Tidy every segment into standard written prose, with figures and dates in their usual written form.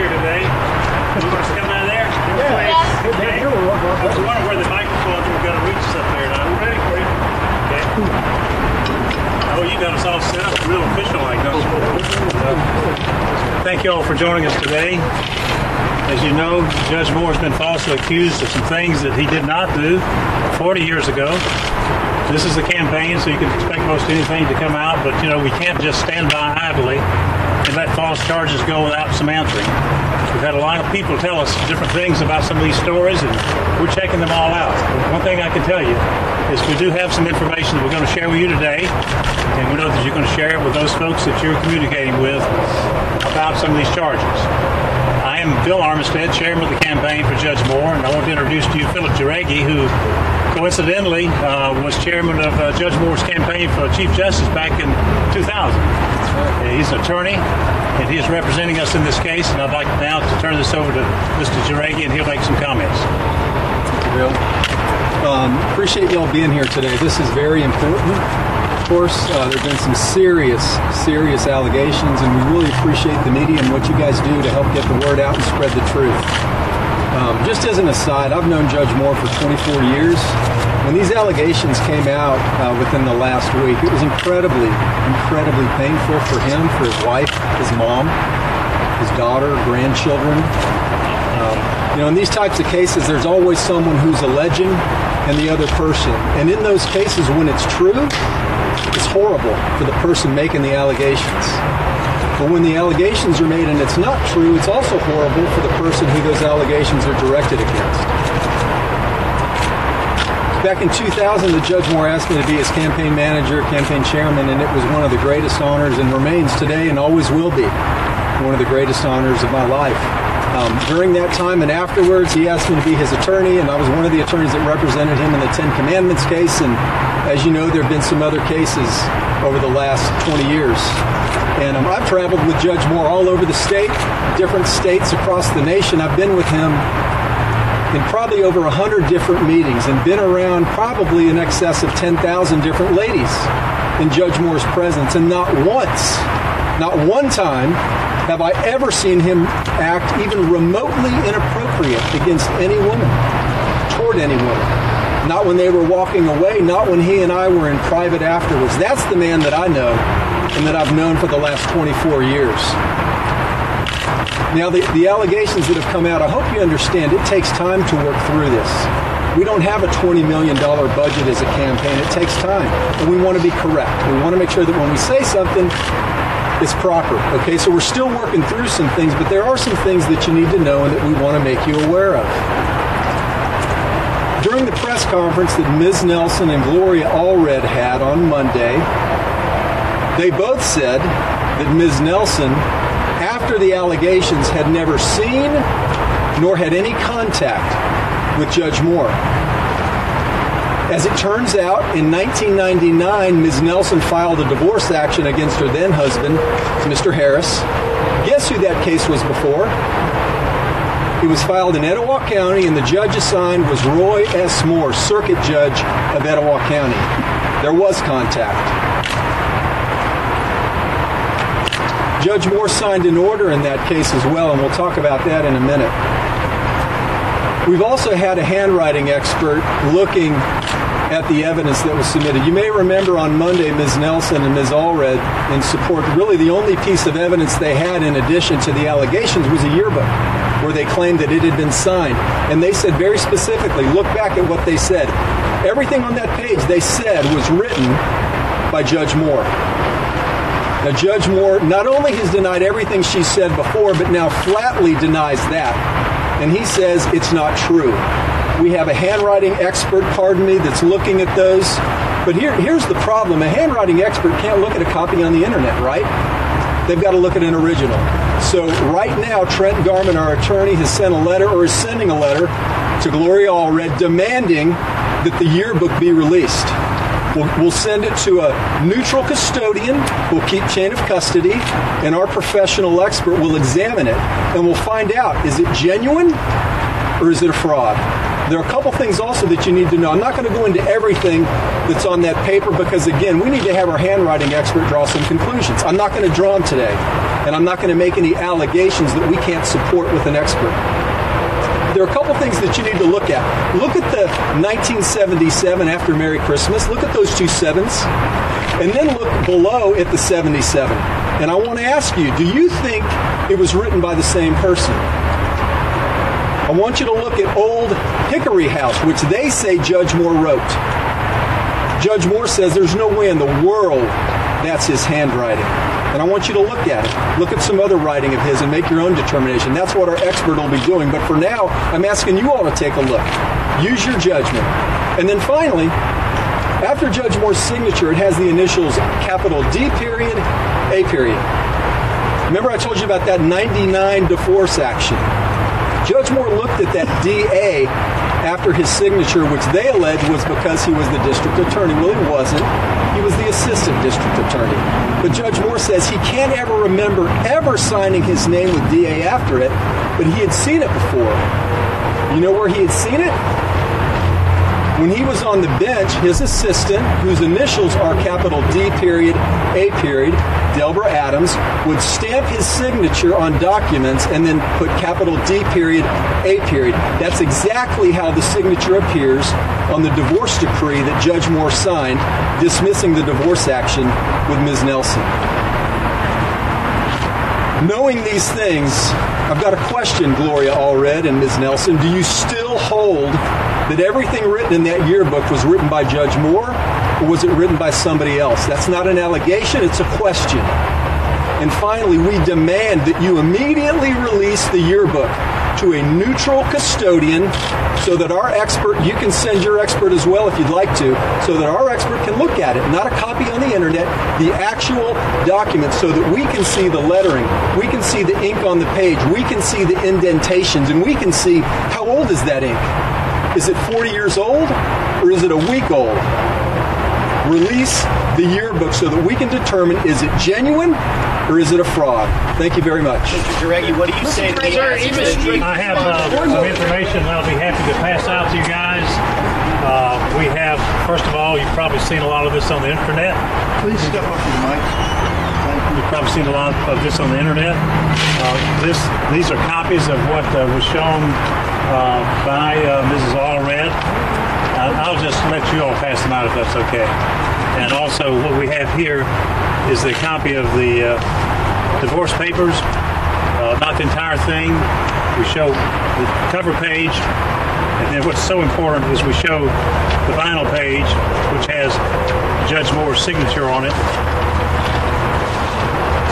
here today. You want us to come down there? Yeah. Okay. I was wondering where the microphones were going to reach us up there. Now, we're ready for you. Okay. Oh, you got us all set up real official like that. Thank you all for joining us today. As you know, Judge Moore has been falsely accused of some things that he did not do 40 years ago. This is a campaign, so you can expect most anything to come out, but, you know, we can't just stand by idly and let false charges go without some answering. We've had a lot of people tell us different things about some of these stories, and we're checking them all out. One thing I can tell you is we do have some information that we're going to share with you today, and we know that you're going to share it with those folks that you're communicating with about some of these charges. I am Bill Armistead, chairman of the campaign for Judge Moore, and I want to introduce to you Philip Jareggi, who coincidentally was chairman of Judge Moore's campaign for Chief Justice back in 2000. He's an attorney, and he is representing us in this case, and I'd like now to turn this over to Mr. Jareggi, and he'll make some comments. Thank you, Bill. Appreciate y'all being here today. This is very important. Of course, there have been some serious allegations, and we really appreciate the media and what you guys do to help get the word out and spread the truth. Just as an aside, I've known Judge Moore for 24 years. When these allegations came out within the last week, it was incredibly painful for him, for his wife, his mom, his daughter, grandchildren. In these types of cases, there's always someone who's alleging and the other person. And in those cases, when it's true, it's horrible for the person making the allegations. But when the allegations are made and it's not true, it's also horrible for the person who those allegations are directed against. Back in 2000, the Judge Moore asked me to be his campaign manager, campaign chairman, and it was one of the greatest honors and remains today and always will be one of the greatest honors of my life. During that time and afterwards, he asked me to be his attorney, and I was one of the attorneys that represented him in the Ten Commandments case, and as you know, there have been some other cases over the last 20 years. And I've traveled with Judge Moore all over the state, different states across the nation. I've been with him in probably over 100 different meetings and been around probably in excess of 10,000 different ladies in Judge Moore's presence. And not once, not one time, have I ever seen him act even remotely inappropriate against any woman, toward any woman. Not when they were walking away, not when he and I were in private afterwards. That's the man that I know and that I've known for the last 24 years. Now, the allegations that have come out, I hope you understand, it takes time to work through this. We don't have a $20 million budget as a campaign. It takes time, and we want to be correct. We want to make sure that when we say something, it's proper. Okay, so we're still working through some things, but there are some things that you need to know and that we want to make you aware of. During the press conference that Ms. Nelson and Gloria Allred had on Monday, they both said that Ms. Nelson, after the allegations, had never seen nor had any contact with Judge Moore. As it turns out, in 1999, Ms. Nelson filed a divorce action against her then-husband, Mr. Harris. Guess who that case was before? It was filed in Etowah County, and the judge assigned was Roy S. Moore, Circuit Judge of Etowah County. There was contact. Judge Moore signed an order in that case as well, and we'll talk about that in a minute. We've also had a handwriting expert looking at the evidence that was submitted. You may remember on Monday, Ms. Nelson and Ms. Allred, in support, really the only piece of evidence they had in addition to the allegations was a yearbook where they claimed that it had been signed. And they said very specifically, look back at what they said. Everything on that page they said was written by Judge Moore. Now, Judge Moore not only has denied everything she said before, but now flatly denies that. And he says it's not true. We have a handwriting expert, that's looking at those. But here's the problem. A handwriting expert can't look at a copy on the internet, right? They've got to look at an original. So right now, Trent Garman, our attorney, has sent a letter, or is sending a letter, to Gloria Allred demanding that the yearbook be released. We'll send it to a neutral custodian. We'll keep chain of custody, and our professional expert will examine it, and we'll find out, is it genuine or is it a fraud? There are a couple things also that you need to know. I'm not going to go into everything that's on that paper because, again, we need to have our handwriting expert draw some conclusions. I'm not going to draw them today. and I'm not going to make any allegations that we can't support with an expert. There are a couple things that you need to look at. Look at the 1977 After Merry Christmas. Look at those two sevens. And then look below at the 77. And I want to ask you, do you think it was written by the same person? I want you to look at Old Hickory House, which they say Judge Moore wrote. Judge Moore says there's no way in the world that's his handwriting. And I want you to look at it. Look at some other writing of his and make your own determination. That's what our expert will be doing. But for now, I'm asking you all to take a look. Use your judgment. And then finally, after Judge Moore's signature, it has the initials capital D period, A period. Remember I told you about that 99 divorce action. Judge Moore looked at that DA after his signature, which they alleged was because he was the district attorney. Well, he wasn't. He was the assistant district attorney. But Judge Moore says he can't ever remember ever signing his name with DA after it, but he had seen it before. You know where he had seen it? When he was on the bench, his assistant, whose initials are capital D period, A period, Delbert Adams, would stamp his signature on documents and then put capital D period, A period. That's exactly how the signature appears on the divorce decree that Judge Moore signed, dismissing the divorce action with Ms. Nelson. Knowing these things, I've got a question, Gloria Allred and Ms. Nelson. Do you still hold that everything written in that yearbook was written by Judge Moore, or was it written by somebody else? That's not an allegation, it's a question. And finally, we demand that you immediately release the yearbook to a neutral custodian so that our expert, you can send your expert as well if you'd like to, so that our expert can look at it, not a copy on the internet, the actual document, so that we can see the lettering, we can see the ink on the page, we can see the indentations, and we can see how old is that ink. Is it 40 years old, or is it a week old? Release the yearbook so that we can determine, is it genuine, or is it a fraud? Thank you very much. Mr. Jareggi, what do you say to the I have some information I'll be happy to pass out to you guys. We have, first of all, you've probably seen a lot of this on the internet. Please step up to the mic. You've probably seen a lot of this on the internet. These are copies of what was shown by Mrs. Allred. I'll just let you all pass them out if that's okay. And also what we have here is the copy of the divorce papers, not the entire thing. We show the cover page, and then what's so important is we show the final page, which has Judge Moore's signature on it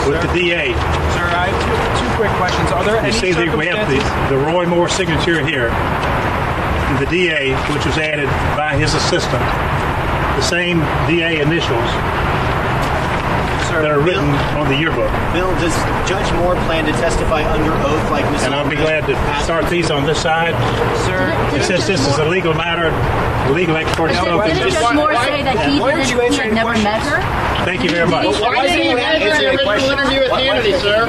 with the DA. Sir, I have two quick questions. Are there any circumstances? We have the Roy Moore signature here, and the DA, which was added by his assistant, the same DA initials that are written on the yearbook. Bill, does Judge Moore plan to testify under oath like Ms. And I'll be glad to start these on this side. Sir, and since this is a legal matter, the legal expert is spoken. Did Judge Moore say that he had never met her? Thank you very much. Why didn't you have her in an original interview with Hannity, sir?